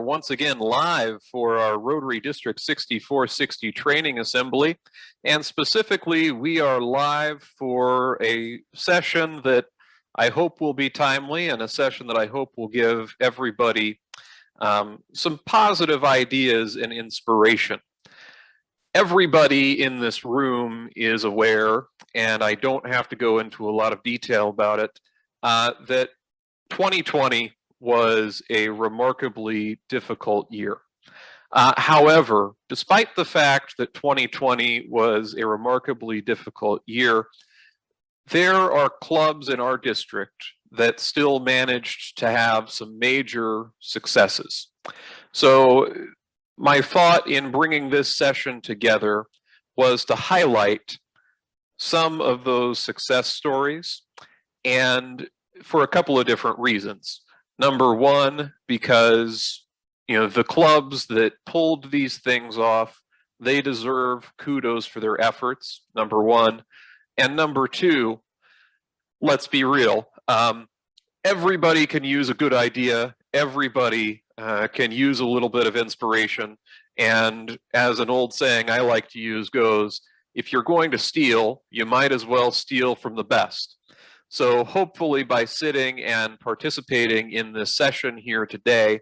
once again live for our Rotary District 6460 Training Assembly. And specifically, we are live for a session that I hope will be timely and a session that I hope will give everybody some positive ideas and inspiration. Everybody in this room is aware, and I don't have to go into a lot of detail about it, that 2020 was a remarkably difficult year. However, despite the fact that 2020 was a remarkably difficult year, there are clubs in our district that still managed to have some major successes. So my thought in bringing this session together was to highlight some of those success stories, and for a couple of different reasons. Number one, because the clubs that pulled these things off, they deserve kudos for their efforts, number one. And number two, let's be real, everybody can use a good idea. Everybody can use a little bit of inspiration. And as an old saying I like to use goes, if you're going to steal, you might as well steal from the best. So hopefully by sitting and participating in this session here today,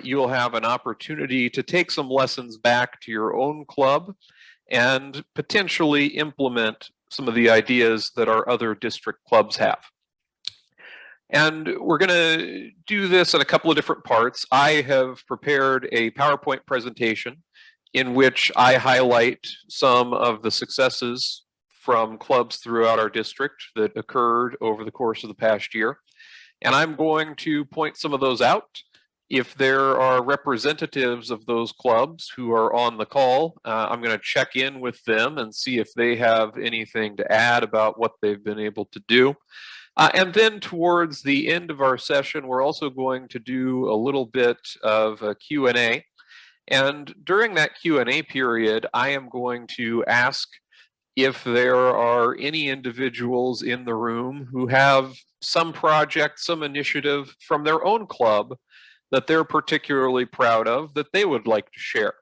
you'll have an opportunity to take some lessons back to your own club and potentially implement some of the ideas that our other district clubs have. And we're going to do this in a couple of different parts. I have prepared a PowerPoint presentation in which I highlight some of the successes from clubs throughout our district that occurred over the course of the past year. And I'm going to point some of those out. If there are representatives of those clubs who are on the call, I'm going to check in with them and see if they have anything to add about what they've been able to do. And then towards the end of our session, we're also going to do a little bit of a Q&A. And during that Q&A period, I am going to ask if there are any individuals in the room who have some project, some initiative from their own club that they're particularly proud of that they would like to share.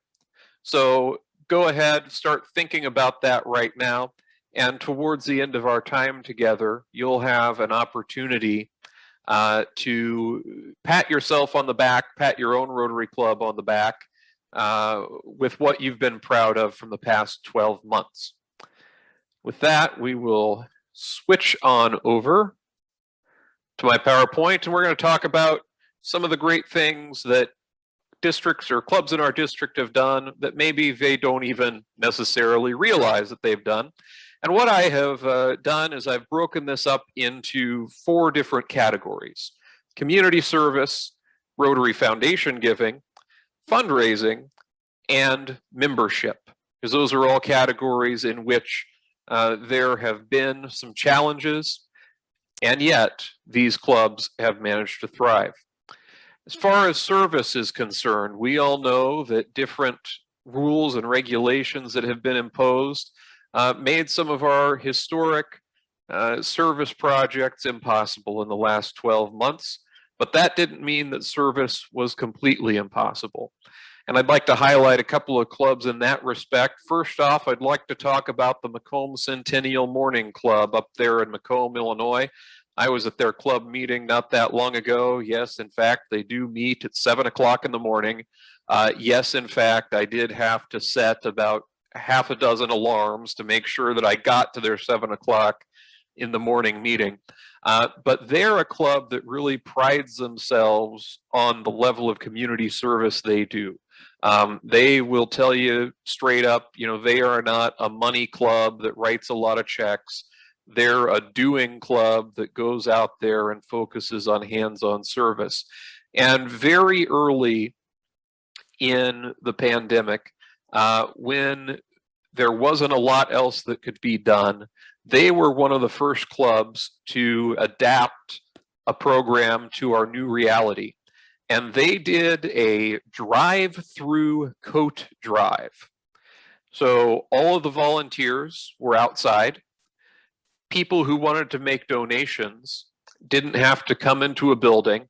So go ahead, start thinking about that right now. And towards the end of our time together, you'll have an opportunity to pat yourself on the back, pat your own Rotary Club on the back with what you've been proud of from the past 12 months. With that, we will switch on over to my PowerPoint, and we're going to talk about some of the great things that districts or clubs in our district have done that maybe they don't even necessarily realize that they've done. And what I have done is I've broken this up into 4 different categories: community service, Rotary Foundation giving, fundraising, and membership, because those are all categories in which there have been some challenges, and yet these clubs have managed to thrive. As far as service is concerned, we all know that different rules and regulations that have been imposed made some of our historic service projects impossible in the last 12 months, but that didn't mean that service was completely impossible. And I'd like to highlight a couple of clubs in that respect. First off, I'd like to talk about the Macomb Centennial Morning Club up there in Macomb, Illinois. I was at their club meeting not that long ago. Yes, in fact, they do meet at 7 o'clock in the morning. Yes, in fact, I did have to set about half a dozen alarms to make sure that I got to their 7 o'clock in the morning meeting. But they're a club that really prides themselves on the level of community service they do. They will tell you straight up, they are not a money club that writes a lot of checks. They're a doing club that goes out there and focuses on hands-on service. And very early in the pandemic, when there wasn't a lot else that could be done, they were one of the first clubs to adapt a program to our new reality. And they did a drive-through coat drive. So all of the volunteers were outside. People who wanted to make donations didn't have to come into a building.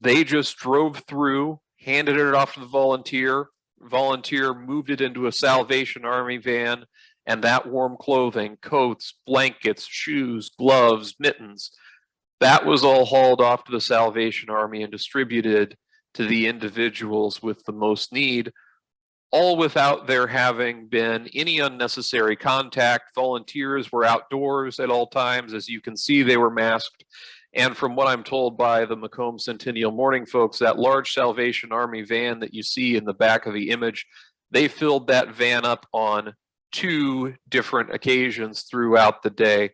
They just drove through, handed it off to the volunteer. Volunteer moved it into a Salvation Army van, and that warm clothing, coats, blankets, shoes, gloves, mittens, that was all hauled off to the Salvation Army and distributed to the individuals with the most need, all without there having been any unnecessary contact. Volunteers were outdoors at all times. As you can see, they were masked. And from what I'm told by the Macomb Centennial Morning folks, that large Salvation Army van that you see in the back of the image, they filled that van up on 2 different occasions throughout the day,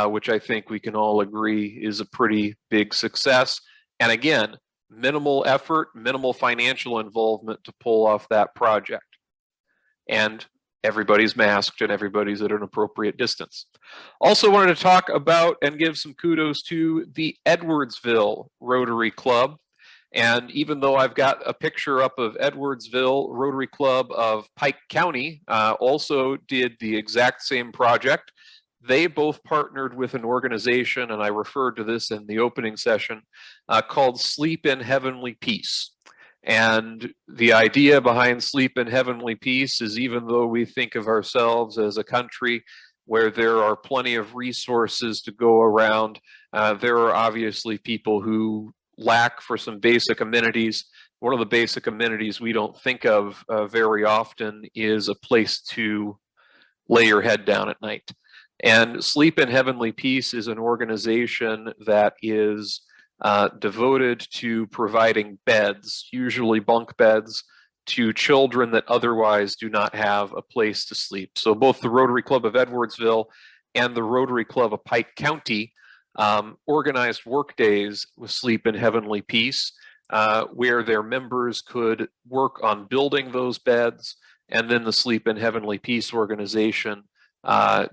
which I think we can all agree is a pretty big success. And again, minimal effort, minimal financial involvement to pull off that project. And everybody's masked and everybody's at an appropriate distance. Also wanted to talk about and give some kudos to the Edwardsville Rotary Club. And even though I've got a picture up of Edwardsville, Rotary Club of Pike County also did the exact same project. They both partnered with an organization, and I referred to this in the opening session, called Sleep in Heavenly Peace. And the idea behind Sleep in Heavenly Peace is, even though we think of ourselves as a country where there are plenty of resources to go around, there are obviously people who lack for some basic amenities. One of the basic amenities we don't think of very often is a place to lay your head down at night. And Sleep in Heavenly Peace is an organization that is devoted to providing beds, usually bunk beds, to children that otherwise do not have a place to sleep. So both the Rotary Club of Edwardsville and the Rotary Club of Pike County organized work days with Sleep in Heavenly Peace, where their members could work on building those beds, and then the Sleep in Heavenly Peace organization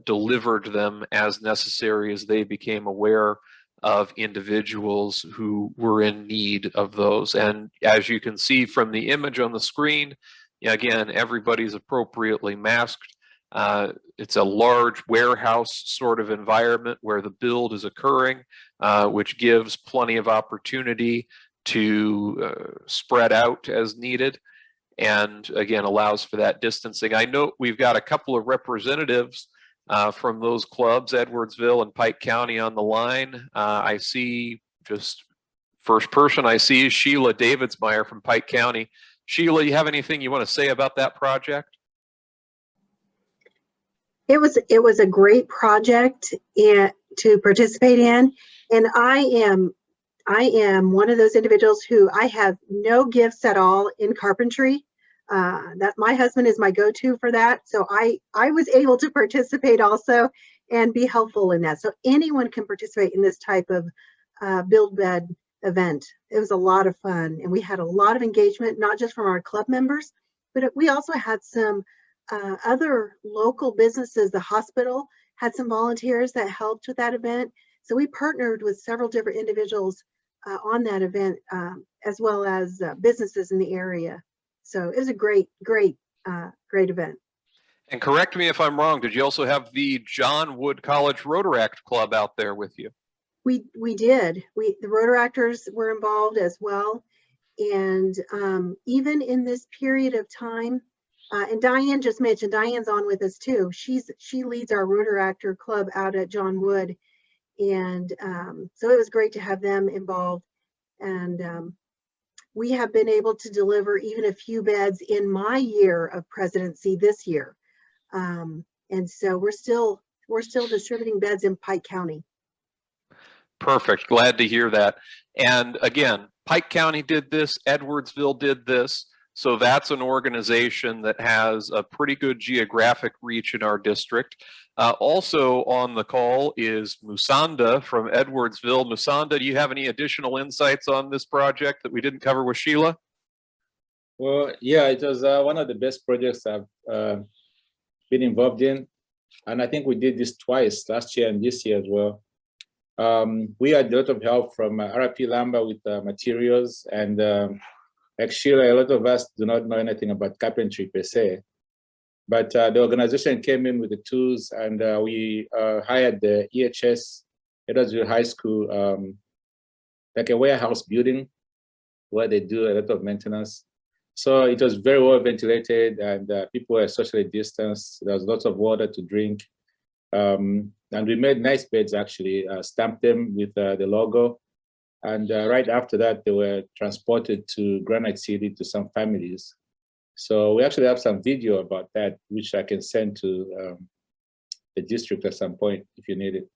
delivered them as necessary as they became aware of individuals who were in need of those. And as you can see from the image on the screen, again, everybody's appropriately masked. It's a large warehouse sort of environment where the build is occurring, which gives plenty of opportunity to spread out as needed, and again allows for that distancing. I know we've got a couple of representatives from those clubs, Edwardsville and Pike County, on the line. I see, just first person I see is Sheila Davidsmeyer from Pike County. Sheila, you have anything you want to say about that project? It was a great project to participate in, and I am one of those individuals who I have no gifts at all in carpentry. That my husband is my go-to for that, so I was able to participate also and be helpful in that. So anyone can participate in this type of build bed event. It was a lot of fun, and we had a lot of engagement, not just from our club members, but we also had some other local businesses. The hospital had some volunteers that helped with that event. So we partnered with several different individuals on that event, as well as businesses in the area. So it was a great event. And correct me if I'm wrong, did you also have the John Wood College Rotaract Club out there with you? We did. The Rotaractors were involved as well. And even in this period of time, and Diane just mentioned, Diane's on with us too. She leads our Rotaractor Club out at John Wood. And so it was great to have them involved. And we have been able to deliver even a few beds in my year of presidency this year. And so we're still distributing beds in Pike County. Perfect. Glad to hear that. And again, Pike County did this, Edwardsville did this. So that's an organization that has a pretty good geographic reach in our district. Also on the call is Musanda from Edwardsville. Musanda, do you have any additional insights on this project that we didn't cover with Sheila? Well, yeah, it was one of the best projects I've been involved in. And I think we did this twice, last year and this year as well. We had a lot of help from RP Lumber with materials, and like Sheila, a lot of us do not know anything about carpentry per se. But the organization came in with the tools, and we hired the EHS, Edwardsville High School, like a warehouse building. where they do a lot of maintenance. So it was very well ventilated, and people were socially distanced. There was lots of water to drink. And we made nice beds, actually, stamped them with the logo. And right after that, they were transported to Granite City to some families. So we actually have some video about that, which I can send to the district at some point if you need it.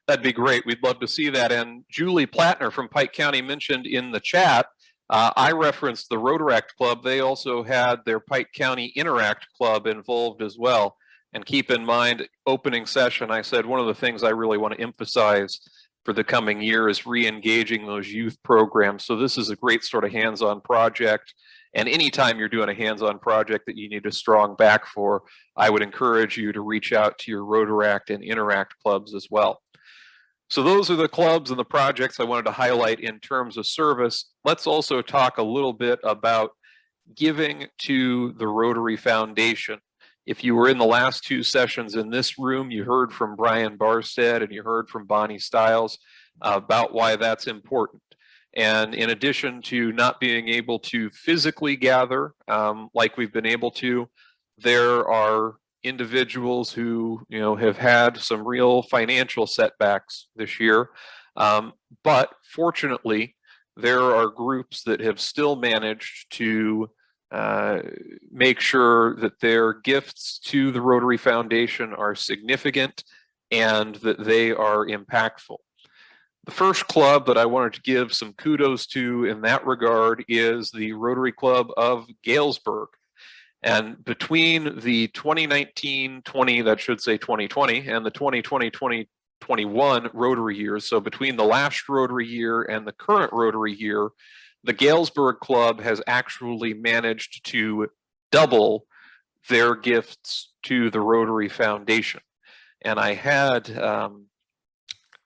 That'd be great. We'd love to see that. And Julie Plattner from Pike County mentioned in the chat, I referenced the Rotaract Club. They also had their Pike County Interact Club involved as well. And keep in mind, opening session, I said one of the things I really want to emphasize for the coming year is re-engaging those youth programs. So this is a great sort of hands-on project. And anytime you're doing a hands-on project that you need a strong back for, I would encourage you to reach out to your Rotaract and Interact clubs as well. So those are the clubs and the projects I wanted to highlight in terms of service. Let's also talk a little bit about giving to the Rotary Foundation. If you were in the last two sessions in this room, you heard from Brian Barstead and you heard from Bonnie Stiles about why that's important. And in addition to not being able to physically gather like we've been able to, there are individuals who have had some real financial setbacks this year. But fortunately, there are groups that have still managed to make sure that their gifts to the Rotary Foundation are significant and that they are impactful. The first club that I wanted to give some kudos to in that regard is the Rotary Club of Galesburg. And between the 2019-20, that should say 2020, and the 2020-2021 Rotary years, so between the last Rotary year and the current Rotary year, the Galesburg Club has actually managed to double their gifts to the Rotary Foundation. And I had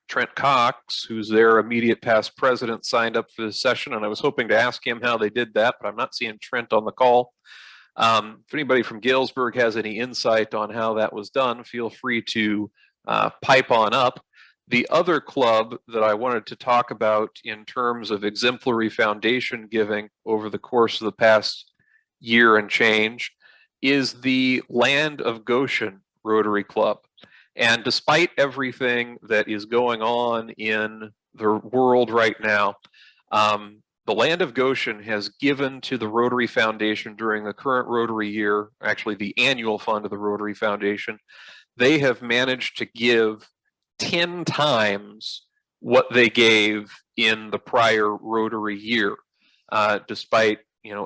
Trent Cox, who's their immediate past president, signed up for this session, and I was hoping to ask him how they did that, but I'm not seeing Trent on the call. If anybody from Galesburg has any insight on how that was done, feel free to pipe on up. The other club that I wanted to talk about in terms of exemplary foundation giving over the course of the past year and change is the Land of Goshen Rotary Club. And despite everything that is going on in the world right now, the Land of Goshen has given to the Rotary Foundation during the current Rotary year, actually the annual fund of the Rotary Foundation, they have managed to give 10 times what they gave in the prior Rotary year, despite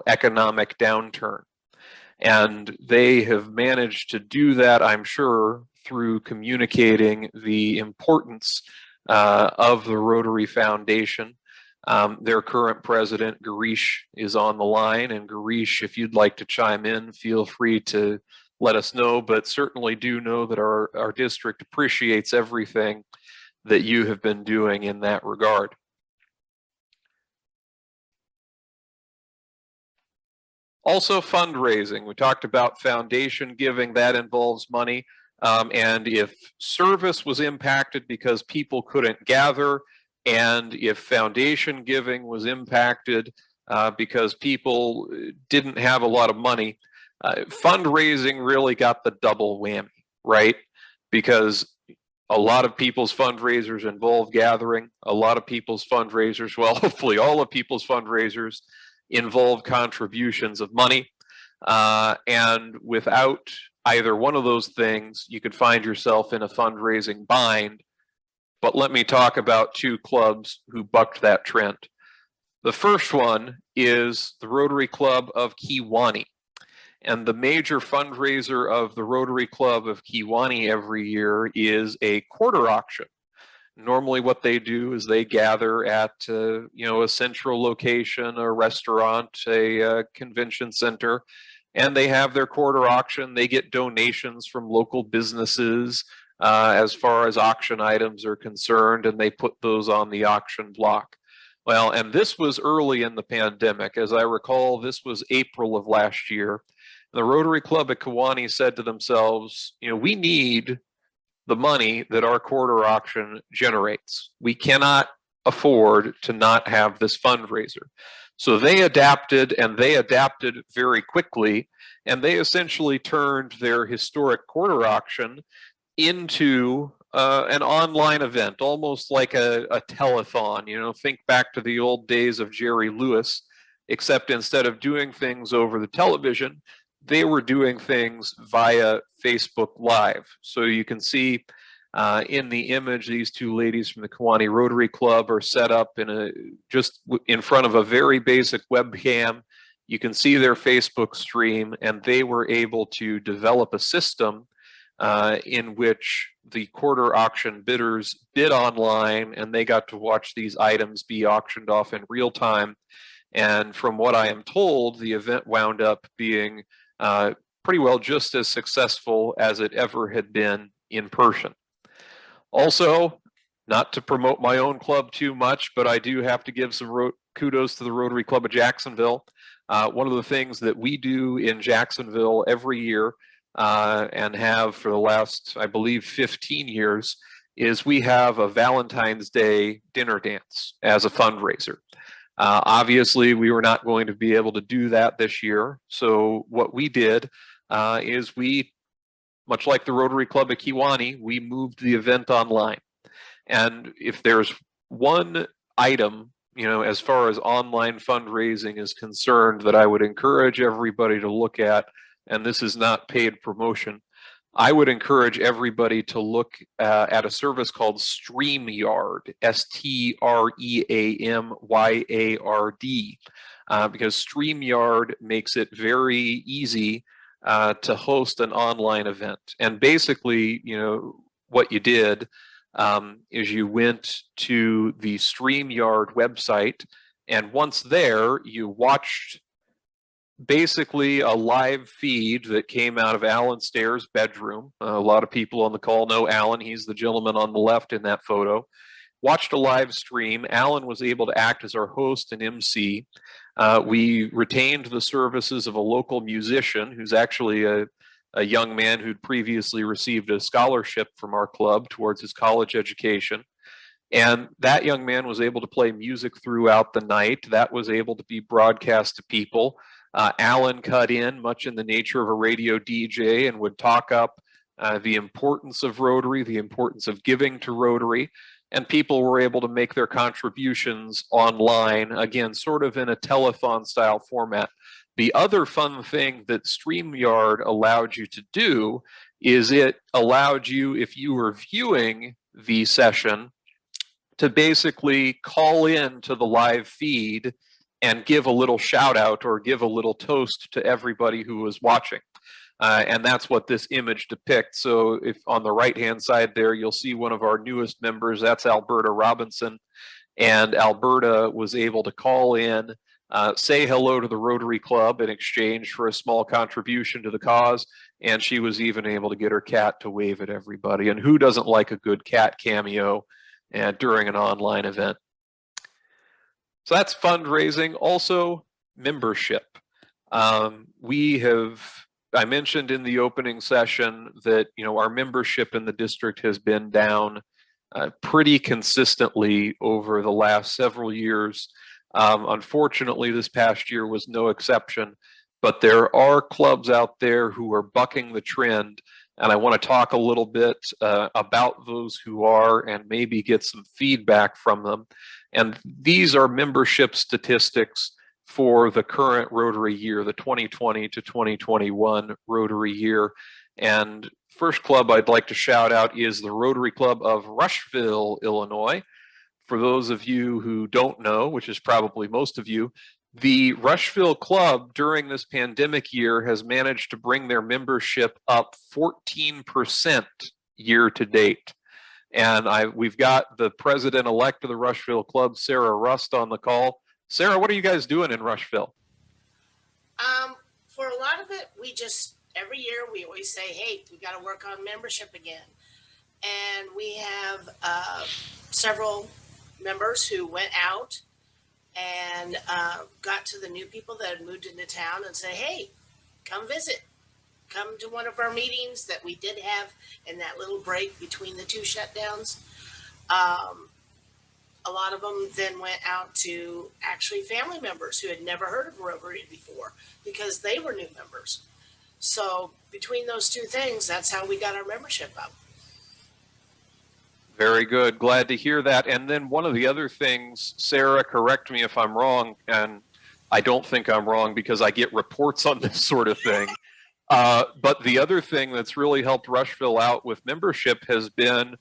economic downturn. And they have managed to do that, I'm sure, through communicating the importance of the Rotary Foundation. Their current president, Garish, is on the line. And Garish, if you'd like to chime in, feel free to let us know, but certainly do know that our district appreciates everything that you have been doing in that regard. Also fundraising. We talked about foundation giving, that involves money. And if service was impacted because people couldn't gather, and if foundation giving was impacted because people didn't have a lot of money, fundraising really got the double whammy, right? Because a lot of people's fundraisers involve gathering. A lot of people's fundraisers, well, hopefully all of people's fundraisers involve contributions of money. And without either one of those things, you could find yourself in a fundraising bind. But let me talk about two clubs who bucked that trend. The first one is the Rotary Club of Kiwani. And the major fundraiser of the Rotary Club of Kiwani every year is a quarter auction. Normally what they do is they gather at a central location, a restaurant, a convention center, and they have their quarter auction. They get donations from local businesses as far as auction items are concerned, and they put those on the auction block. Well, and this was early in the pandemic. As I recall, this was April of last year. The Rotary Club at Kiwani said to themselves, we need the money that our quarter auction generates. We cannot afford to not have this fundraiser. So they adapted, and they adapted very quickly, and they essentially turned their historic quarter auction into an online event, almost like a telethon. You know, think back to the old days of Jerry Lewis, except instead of doing things over the television, they were doing things via Facebook Live. So you can see in the image, these two ladies from the Kiwani Rotary Club are set up just in front of a very basic webcam. You can see their Facebook stream, and they were able to develop a system in which the quarter auction bidders bid online, and they got to watch these items be auctioned off in real time. And from what I am told, the event wound up being pretty well just as successful as it ever had been in person. Also, not to promote my own club too much, but I do have to give some kudos to the Rotary Club of Jacksonville. One of the things that we do in Jacksonville every year, and have for the last, I believe, 15 years, is we have a Valentine's Day dinner dance as a fundraiser. Obviously, we were not going to be able to do that this year. So what we did is we, much like the Rotary Club of Kiwani, we moved the event online. And if there's one item, you know, as far as online fundraising is concerned, that I would encourage everybody to look at, and this is not paid promotion, I would encourage everybody to look at a service called StreamYard, StreamYard, because StreamYard makes it very easy to host an online event. And basically, you know, what you did is you went to the StreamYard website, and once there, you watched basically a live feed that came out of Alan Stair's bedroom. A lot of people on the call know Alan. He's the gentleman on the left in that photo. Watched a live stream. Alan was able to act as our host and MC. We retained the services of a local musician who's actually a young man who'd previously received a scholarship from our club towards his college education. And that young man was able to play music throughout the night. That was able to be broadcast to people. Alan cut in much in the nature of a radio DJ and would talk up the importance of Rotary, the importance of giving to Rotary, and people were able to make their contributions online, again, sort of in a telethon style format. The other fun thing that StreamYard allowed you to do is it allowed you, if you were viewing the session, to basically call in to the live feed and give a little shout out or give a little toast to everybody who was watching. And that's what this image depicts. So if on the right-hand side there, you'll see one of our newest members, that's Alberta Robinson. And Alberta was able to call in, say hello to the Rotary Club in exchange for a small contribution to the cause. And she was even able to get her cat to wave at everybody. And who doesn't like a good cat cameo during an online event? So that's fundraising. Also, membership. I mentioned in the opening session that, you know, our membership in the district has been down pretty consistently over the last several years. Unfortunately, this past year was no exception, but there are clubs out there who are bucking the trend, and I want to talk a little bit about those who are and maybe get some feedback from them. And these are membership statistics for the current Rotary year, the 2020 to 2021 Rotary year. And first club I'd like to shout out is the Rotary Club of Rushville, Illinois. For those of you who don't know, which is probably most of you, the Rushville Club during this pandemic year has managed to bring their membership up 14% year to date. And we've got the president-elect of the Rushville Club, Sarah Rust, on the call. Sarah, what are you guys doing in Rushville? For a lot of it, we just, every year we always say, hey, we got to work on membership again. And we have several members who went out and got to the new people that had moved into town and say, hey, come visit. Come to one of our meetings that we did have in that little break between the two shutdowns. a lot of them then went out to actually family members who had never heard of Rotary before because they were new members. So between those two things, that's how we got our membership up. Very good. Glad to hear that. And then one of the other things, Sarah, correct me if I'm wrong, and I don't think I'm wrong because I get reports on this sort of thing. But the other thing that's really helped Rushville out with membership has been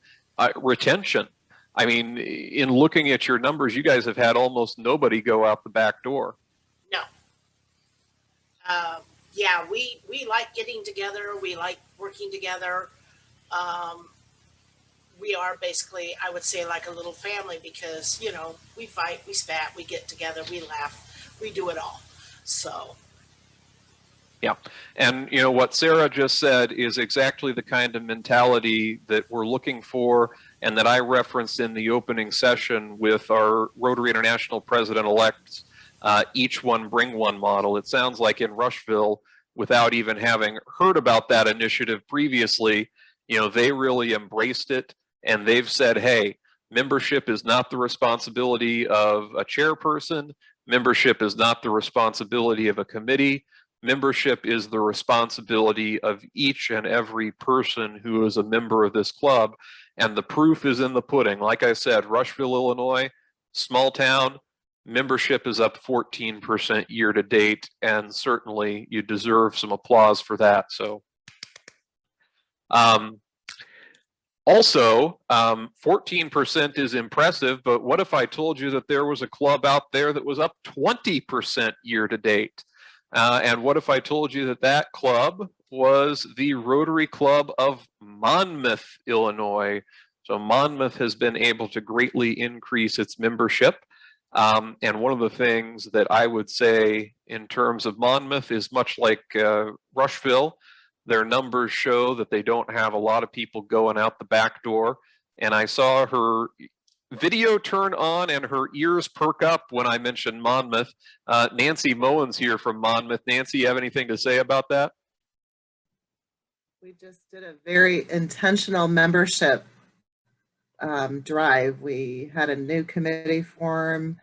retention. I mean, in looking at your numbers, you guys have had almost nobody go out the back door. No. Yeah, we like getting together. We like working together. We are basically, I would say, like a little family because, you know, we fight, we spat, we get together, we laugh, we do it all. So. Yeah. And, you know, what Sarah just said is exactly the kind of mentality that we're looking for and that I referenced in the opening session with our Rotary International President-elects, each one bring one model. It sounds like in Rushville, without even having heard about that initiative previously, you know, they really embraced it. And they've said, hey, membership is not the responsibility of a chairperson. Membership is not the responsibility of a committee. Membership is the responsibility of each and every person who is a member of this club. And the proof is in the pudding. Like I said, Rushville, Illinois, small town, membership is up 14% year to date. And certainly you deserve some applause for that. So, also, 14% is impressive, but what if I told you that there was a club out there that was up 20% year to date? And what if I told you that that club was the Rotary Club of Monmouth, Illinois? So Monmouth has been able to greatly increase its membership. And one of the things that I would say in terms of Monmouth is much like Rushville. Their numbers show that they don't have a lot of people going out the back door. And I saw her video turn on and her ears perk up when I mentioned Monmouth. Nancy Moen's here from Monmouth. Nancy, you have anything to say about that? We just did a very intentional membership drive. We had a new committee form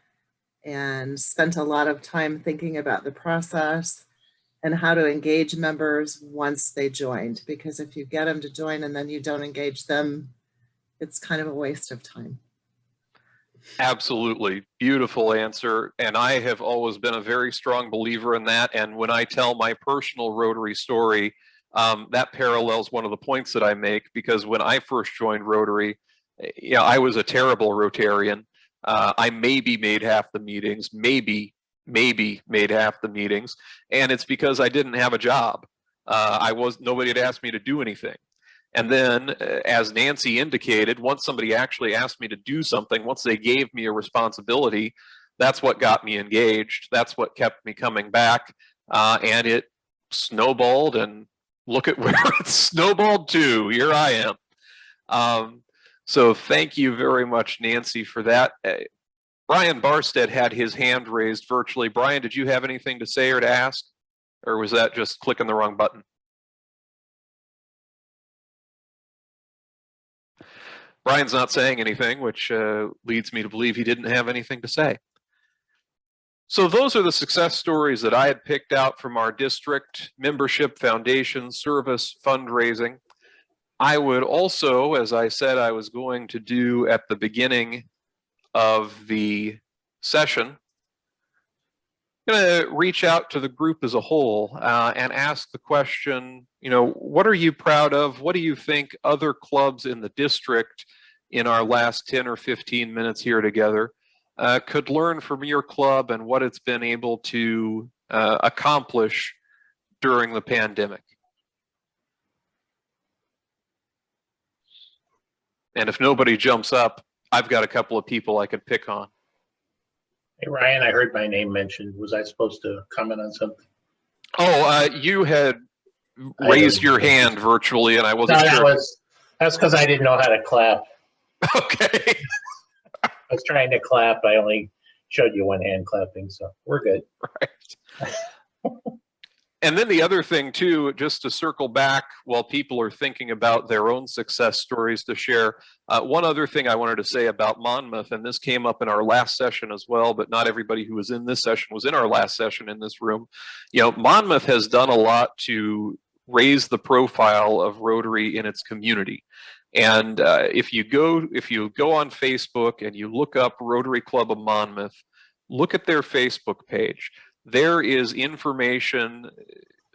and spent a lot of time thinking about the process and how to engage members once they joined, because if you get them to join and then you don't engage them, it's kind of a waste of time. Absolutely. Beautiful answer. And I have always been a very strong believer in that. And when I tell my personal Rotary story, that parallels one of the points that I make, because when I first joined Rotary, I was a terrible Rotarian. I maybe made half the meetings, maybe made half the meetings, and it's because I didn't have a job. Nobody had asked me to do anything. And then, as Nancy indicated, once somebody actually asked me to do something, once they gave me a responsibility, that's what got me engaged. That's what kept me coming back. And it snowballed, and look at where it's snowballed to. Here I am. So thank you very much, Nancy, for that. Brian Barstead had his hand raised virtually. Brian, did you have anything to say or to ask? Or was that just clicking the wrong button? Brian's not saying anything, which leads me to believe he didn't have anything to say. So those are the success stories that I had picked out from our district: membership, foundation, service, fundraising. I would also, as I said I was going to do at the beginning of the session, I'm going to reach out to the group as a whole and ask the question, what are you proud of? What do you think other clubs in the district in our last 10 or 15 minutes here together could learn from your club and what it's been able to accomplish during the pandemic? And if nobody jumps up, I've got a couple of people I could pick on. Hey, Ryan, I heard my name mentioned. Was I supposed to comment on something? Oh, you had raised your hand virtually, and I wasn't sure. That's because I didn't know how to clap. Okay. I was trying to clap. I only showed you one hand clapping, so we're good. Right. And then the other thing too, just to circle back while people are thinking about their own success stories to share, one other thing I wanted to say about Monmouth, and this came up in our last session as well, but not everybody who was in this session was in our last session in this room. You know, Monmouth has done a lot to raise the profile of Rotary in its community. And if you go on Facebook and you look up Rotary Club of Monmouth, look at their Facebook page. There is information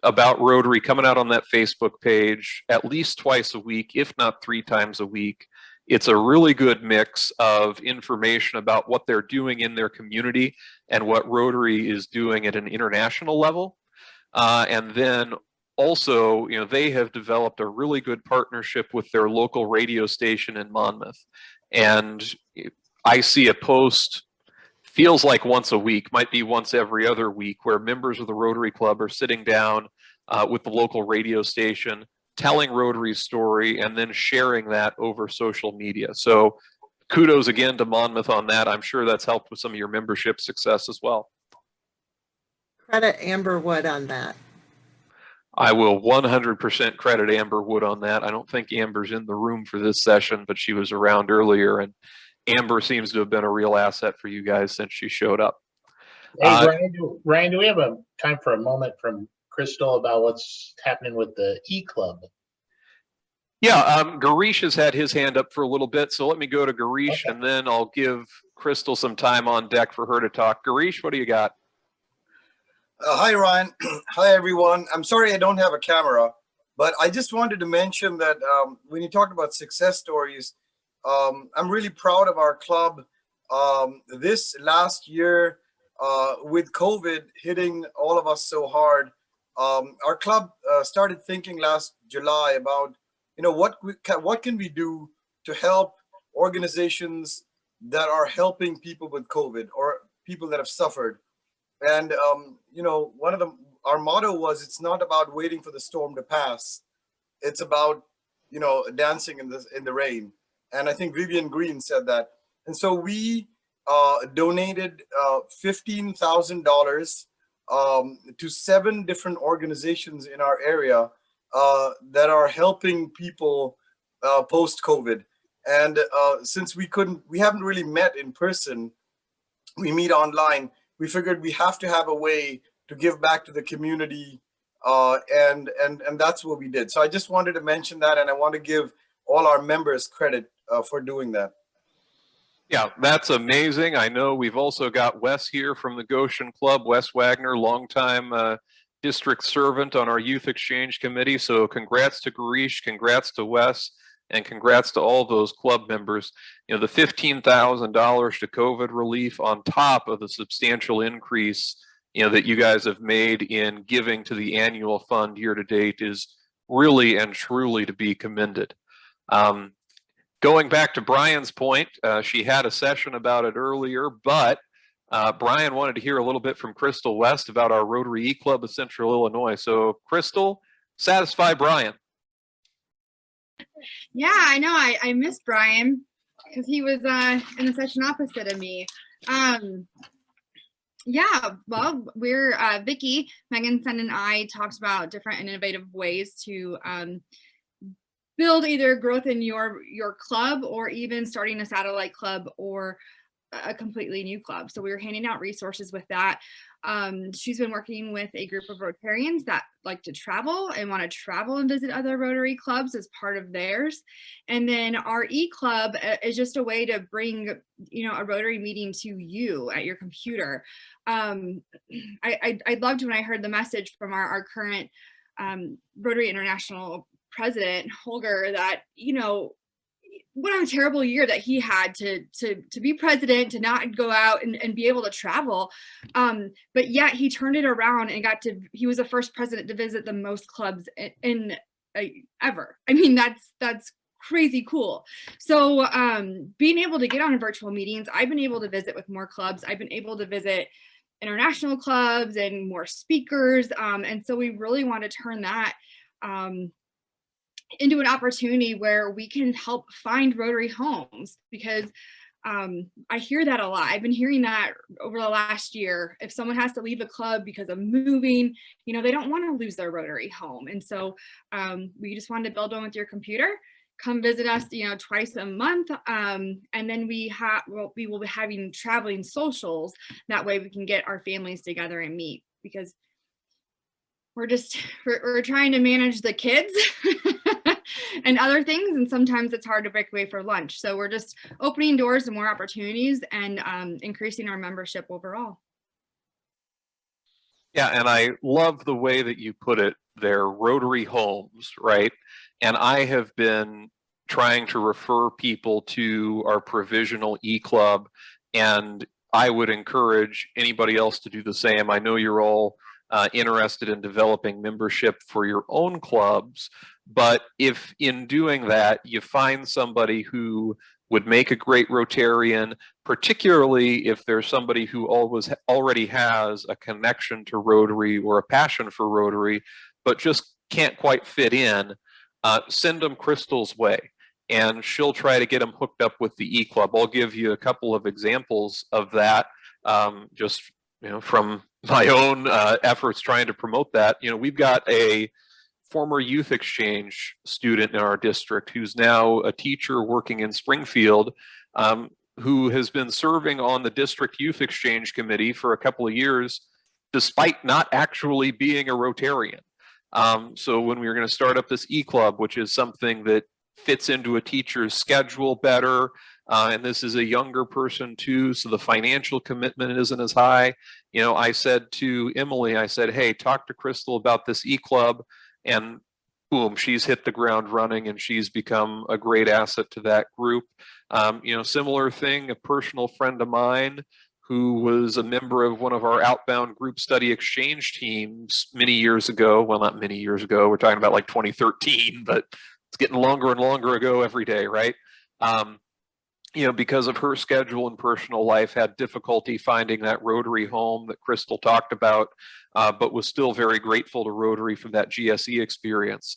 about Rotary coming out on that Facebook page at least twice a week, if not 3 times a week. It's a really good mix of information about what they're doing in their community and what Rotary is doing at an international level. And then also, you know, they have developed a really good partnership with their local radio station in Monmouth. And I see a post, feels like once a week, might be once every other week, where members of the Rotary Club are sitting down with the local radio station, telling Rotary's story, and then sharing that over social media. So kudos again to Monmouth on that. I'm sure that's helped with some of your membership success as well. Credit Amber Wood on that. I will 100% credit Amber Wood on that. I don't think Amber's in the room for this session, but she was around earlier, and Amber seems to have been a real asset for you guys since she showed up. Hey, Ryan, do we have a time for a moment from Crystal about what's happening with the E-Club? Yeah, Garish has had his hand up for a little bit, so let me go to Garish, and then I'll give Crystal some time on deck for her to talk. Garish, what do you got? Hi, Ryan. Hi, everyone. I'm sorry I don't have a camera, but I just wanted to mention that when you talked about success stories, I'm really proud of our club. This last year, with COVID hitting all of us so hard, our club started thinking last July about, you know, what can we do to help organizations that are helping people with COVID or people that have suffered. And you know, our motto was, it's not about waiting for the storm to pass. It's about, you know, dancing in the rain. And I think Vivian Green said that. And so we donated $15,000 to 7 different organizations in our area that are helping people post-COVID. And since we haven't really met in person, we meet online. We figured we have to have a way to give back to the community, and that's what we did. So I just wanted to mention that, and I want to give all our members credit for doing that. Yeah, that's amazing. I know we've also got Wes here from the Goshen Club, Wes Wagner, longtime district servant on our Youth Exchange Committee. So congrats to Garish, congrats to Wes, and congrats to all those club members. You know, the $15,000 to COVID relief on top of the substantial increase, you know, that you guys have made in giving to the annual fund year to date is really and truly to be commended. Going back to Brian's point, she had a session about it earlier, but Brian wanted to hear a little bit from Crystal West about our Rotary E-Club of Central Illinois. So Crystal, satisfy Brian. Yeah, I know. I missed Brian because he was in the session opposite of me. Yeah, well, we're Vicki, Megan's son, and I talked about different and innovative ways to build either growth in your club, or even starting a satellite club or a completely new club. So we were handing out resources with that. She's been working with a group of Rotarians that like to travel and want to travel and visit other Rotary clubs as part of theirs. And then our E-Club is just a way to bring, you know, a Rotary meeting to you at your computer. I loved when I heard the message from our current Rotary International president, Holger, that, you know, what a terrible year that he had to be president, to not go out and be able to travel. But yet he turned it around and he was the first president to visit the most clubs in ever. I mean, that's crazy cool. So being able to get on virtual meetings, I've been able to visit with more clubs. I've been able to visit international clubs and more speakers. And so we really want to turn that into an opportunity where we can help find Rotary homes, because I hear that a lot. I've been hearing that over the last year. If someone has to leave the club because of moving, you know, they don't want to lose their Rotary home. And so we just wanted to build one with your computer. Come visit us, you know, twice a month. And then we will be having traveling socials. That way we can get our families together and meet, because we're trying to manage the kids and other things, and sometimes it's hard to break away for lunch. So we're just opening doors to more opportunities and increasing our membership overall. Yeah, and I love the way that you put it there, Rotary homes, right? And I have been trying to refer people to our provisional e-club, and I would encourage anybody else to do the same. I know you're all interested in developing membership for your own clubs, but if in doing that you find somebody who would make a great Rotarian, particularly if there's somebody who already has a connection to Rotary or a passion for Rotary, but just can't quite fit in, send them Crystal's way, and she'll try to get them hooked up with the e-club. I'll give you a couple of examples of that, just from my own efforts trying to promote that. We've got a former youth exchange student in our district who's now a teacher working in Springfield, who has been serving on the district youth exchange committee for a couple of years, despite not actually being a Rotarian. So when we were going to start up this e-club, which is something that fits into a teacher's schedule better, and this is a younger person too, so the financial commitment isn't as high. I said to Emily, I said, hey, talk to Crystal about this e-club, and boom, she's hit the ground running and she's become a great asset to that group. Similar thing, a personal friend of mine who was a member of one of our outbound group study exchange teams many years ago. Well, not many years ago, we're talking about like 2013, but it's getting longer and longer ago every day, right? Because of her schedule and personal life, had difficulty finding that Rotary home that Crystal talked about, but was still very grateful to Rotary from that GSE experience.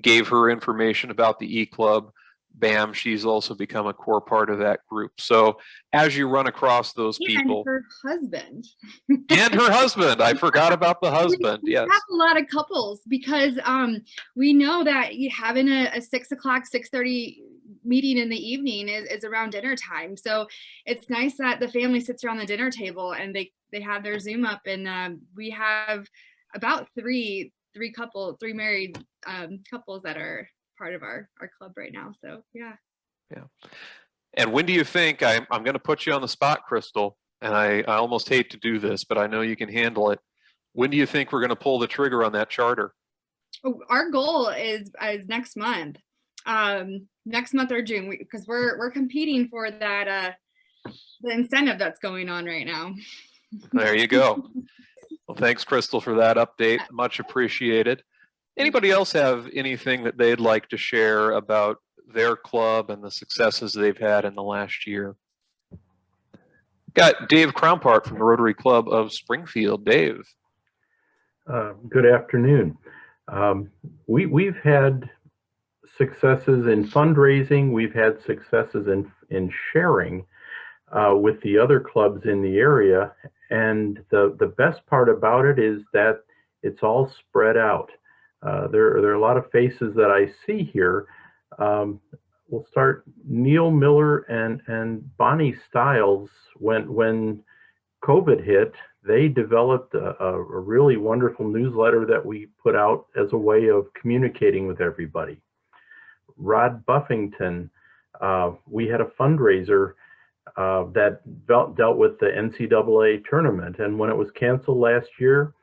Gave her information about the e-club. Bam, she's also become a core part of that group. So as you run across those people. And her husband. And her husband. I forgot about the husband. We yes. have a lot of couples because we know that having a 6 o'clock, 6:30 meeting in the evening is around dinner time. So it's nice that the family sits around the dinner table and they have their Zoom up, and we have about three married couples that are part of our club right now. So yeah. And when do you think, I'm going to put you on the spot, Crystal, and I almost hate to do this, but I know you can handle it. When do you think we're going to pull the trigger on that charter? Oh, our goal is next month. Next month or June, because we're competing for that the incentive that's going on right now. There you go. Well, thanks, Crystal, for that update. Much appreciated. Anybody else have anything that they'd like to share about their club and the successes they've had in the last year? Got Dave Crownpart from the Rotary Club of Springfield. Dave. Good afternoon. We've had successes in fundraising. We've had successes in sharing with the other clubs in the area. And the best part about it is that it's all spread out. There are a lot of faces that I see here. We'll start. Neil Miller and Bonnie Stiles, when COVID hit, they developed a really wonderful newsletter that we put out as a way of communicating with everybody. Rod Buffington, we had a fundraiser that dealt with the NCAA tournament, and when it was canceled last year,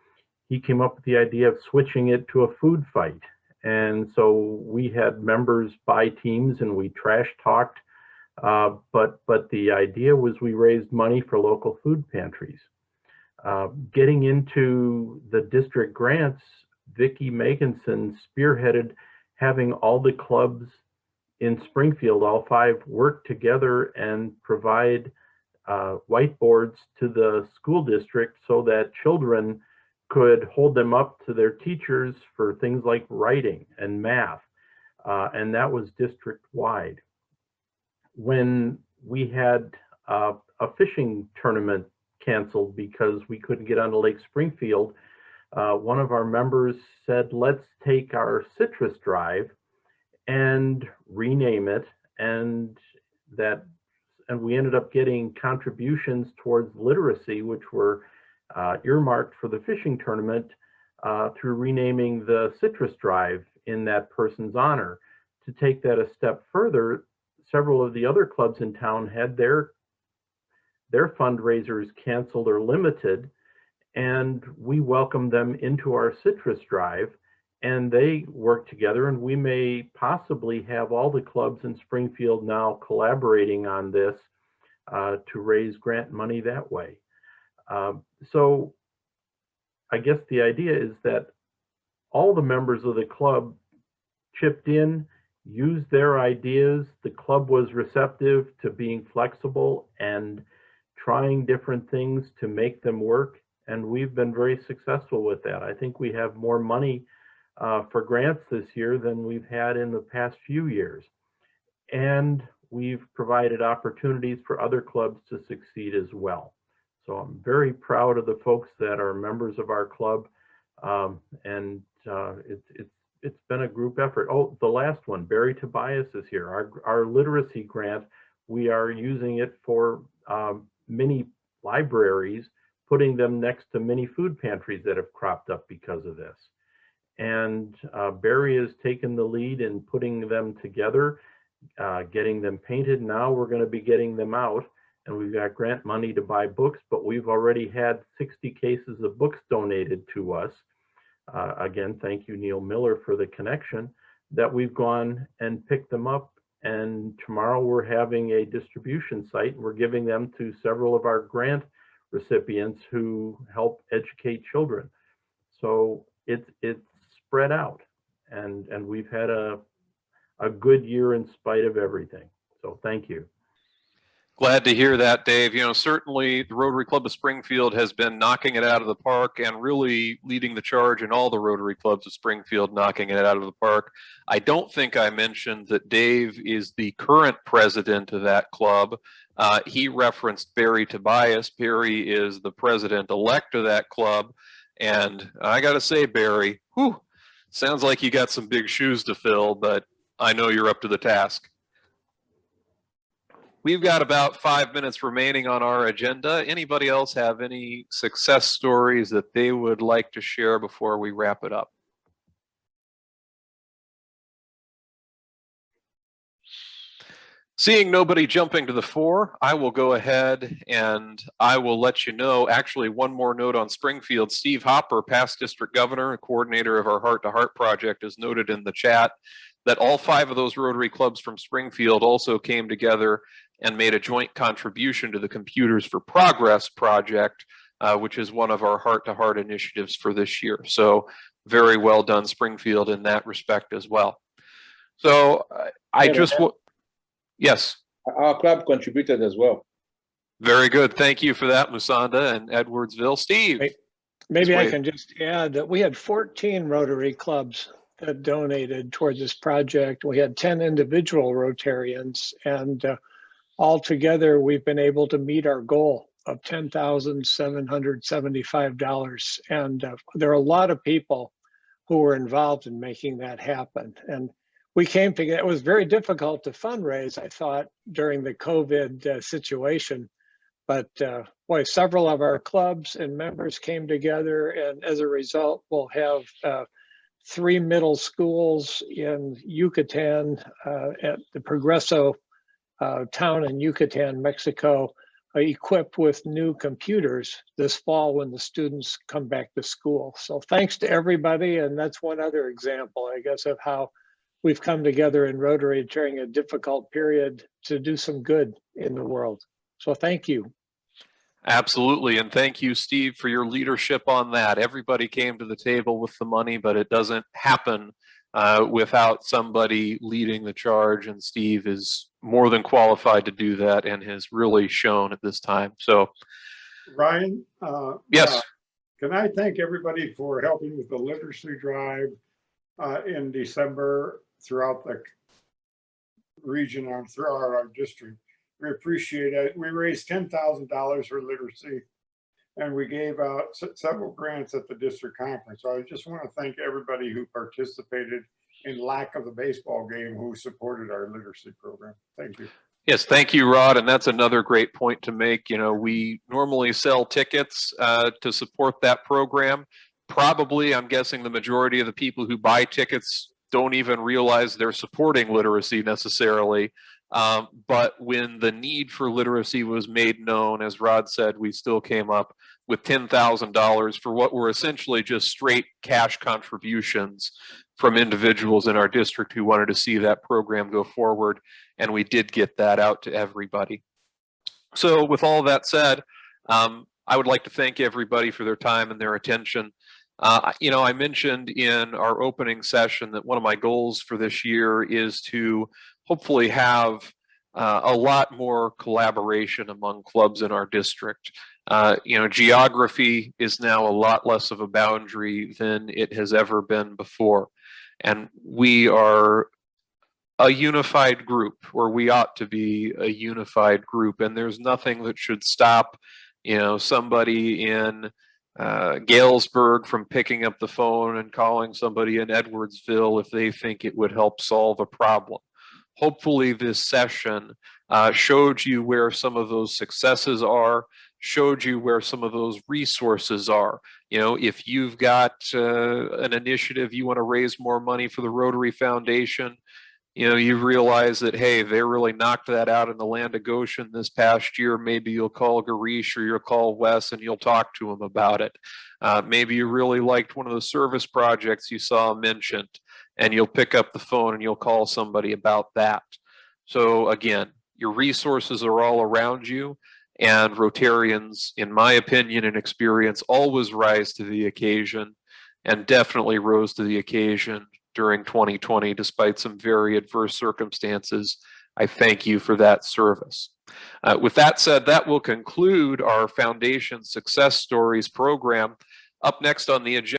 he came up with the idea of switching it to a food fight. And so we had members buy teams and we trash talked, but the idea was we raised money for local food pantries. Getting into the district grants, Vicki Meganson spearheaded having all the clubs in Springfield, all 5, work together and provide whiteboards to the school district so that children could hold them up to their teachers for things like writing and math, and that was district-wide. When we had a fishing tournament canceled because we couldn't get onto Lake Springfield. One of our members said, let's take our citrus drive and rename it, and we ended up getting contributions towards literacy, which were earmarked for the fishing tournament through renaming the citrus drive in that person's honor. To take that a step further, several of the other clubs in town had their fundraisers canceled or limited, and we welcomed them into our citrus drive, and they work together, and we may possibly have all the clubs in Springfield now collaborating on this to raise grant money that way. So I guess the idea is that all the members of the club chipped in, used their ideas. The club was receptive to being flexible and trying different things to make them work, and we've been very successful with that. I think we have more money for grants this year than we've had in the past few years. And we've provided opportunities for other clubs to succeed as well. So I'm very proud of the folks that are members of our club, and it's been a group effort. Oh, the last one, Barry Tobias is here. Our literacy grant, we are using it for mini libraries, putting them next to mini food pantries that have cropped up because of this. And Barry has taken the lead in putting them together, getting them painted. Now we're going to be getting them out, and we've got grant money to buy books, but we've already had 60 cases of books donated to us. Again, thank you, Neil Miller, for the connection, that we've gone and picked them up. And tomorrow we're having a distribution site, and we're giving them to several of our grant recipients who help educate children. So it's spread out, and we've had a good year in spite of everything. So thank you. Glad to hear that, Dave. You know, certainly the Rotary Club of Springfield has been knocking it out of the park and really leading the charge in all the Rotary Clubs of Springfield, knocking it out of the park. I don't think I mentioned that Dave is the current president of that club. He referenced Barry Tobias. Barry is the president-elect of that club. And I got to say, Barry, whew, sounds like you got some big shoes to fill, but I know you're up to the task. We've got about 5 minutes remaining on our agenda. Anybody else have any success stories that they would like to share before we wrap it up? Seeing nobody jumping to the fore, I will go ahead and I will let you know. Actually, one more note on Springfield. Steve Hopper, past district governor and coordinator of our Heart to Heart project, is noted in the chat that all 5 of those Rotary clubs from Springfield also came together and made a joint contribution to the Computers for Progress project, which is one of our Heart to Heart initiatives for this year. So very well done, Springfield, in that respect as well. So I just, yes. Our club contributed as well. Very good. Thank you for that, Musanda and Edwardsville. Steve. Maybe I can just add that we had 14 Rotary clubs that donated towards this project. We had 10 individual Rotarians, and altogether we've been able to meet our goal of $10,775. And there are a lot of people who were involved in making that happen. And we came together. It was very difficult to fundraise, I thought, during the COVID situation. But boy, several of our clubs and members came together, and as a result, we'll have 3 middle schools in Yucatan at the Progreso town in Yucatan, Mexico, equipped with new computers this fall when the students come back to school. So thanks to everybody, and that's one other example, I guess, of how we've come together in Rotary during a difficult period to do some good in the world. So thank you. Absolutely. And thank you, Steve, for your leadership on that. Everybody came to the table with the money, but it doesn't happen without somebody leading the charge. And Steve is more than qualified to do that and has really shown at this time. So, Ryan? Yes. Can I thank everybody for helping with the literacy drive in December throughout the region and throughout our district? We appreciate it. We raised $10,000 for literacy, and we gave out several grants at the district conference. So I just want to thank everybody who participated in lack of the baseball game who supported our literacy program. Thank you. Yes, thank you, Rod. And that's another great point to make. You know, we normally sell tickets to support that program. Probably, I'm guessing the majority of the people who buy tickets don't even realize they're supporting literacy necessarily. But when the need for literacy was made known, as Rod said, we still came up with $10,000 for what were essentially just straight cash contributions from individuals in our district who wanted to see that program go forward. And we did get that out to everybody. So with all that said, I would like to thank everybody for their time and their attention. You know, I mentioned in our opening session that one of my goals for this year is to hopefully have a lot more collaboration among clubs in our district. You know, geography is now a lot less of a boundary than it has ever been before. And we are a unified group, or we ought to be a unified group, and there's nothing that should stop, you know, somebody in Galesburg from picking up the phone and calling somebody in Edwardsville if they think it would help solve a problem. Hopefully this session showed you where some of those successes are, showed you where some of those resources are. You know, if you've got an initiative, you want to raise more money for the Rotary Foundation, you know, you realize that, hey, they really knocked that out in the land of Goshen this past year. Maybe you'll call Garish or you'll call Wes and you'll talk to him about it. Maybe you really liked one of the service projects you saw mentioned, and you'll pick up the phone and you'll call somebody about that. So again, your resources are all around you, and Rotarians, in my opinion and experience, always rise to the occasion, and definitely rose to the occasion during 2020, despite some very adverse circumstances. I thank you for that service. With that said, that will conclude our Foundation Success Stories program. Up next on the agenda